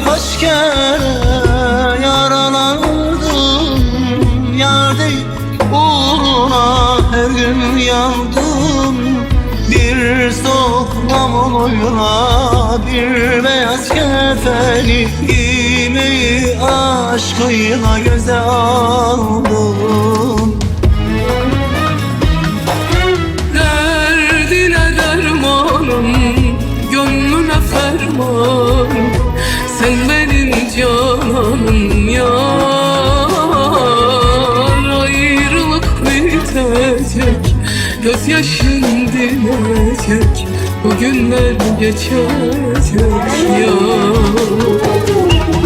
kaç kere yaralandım, yar değil uğruna her gün yandım. Bir sokmam onuyla bir beyaz kefeni giymeyi aşkıyla göze aldım. Derdine dermanım, gönlüne ferman, sen benim cananım yar. Ayrılık bitecek, gözyaşın dinecek, bu günler geçecek yar.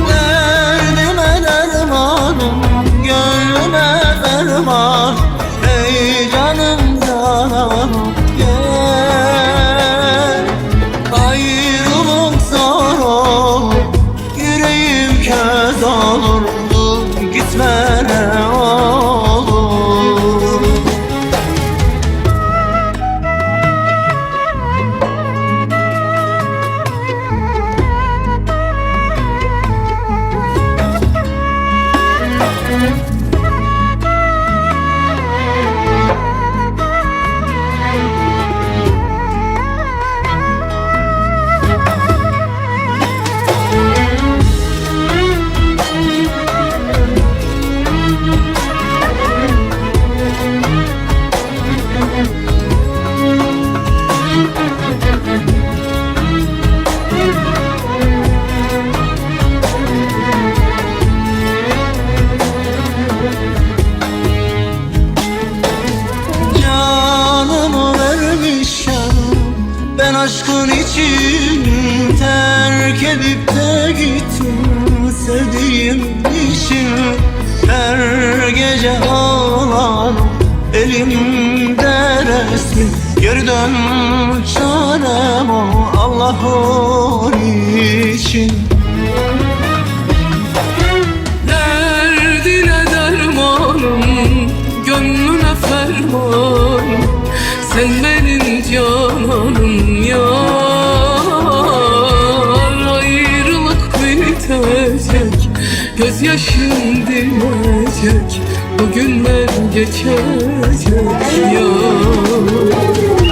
Derdime dermanım, gönlüme ferman, ey canım cananım gel. Ayrılık zor olur, yüreğim köz olur, gitme ne olur. Ben aşkın için terk edip de gittim, sevdiğim için her gece ağlarım, elimde resmin. Geri dön çarem o, Allah onun için. Derdine dermanım, gönlüne ferman, sen benim cananım yar. Ayrılık bitecek, gözyaşın dinecek, bu günler geçecek yar.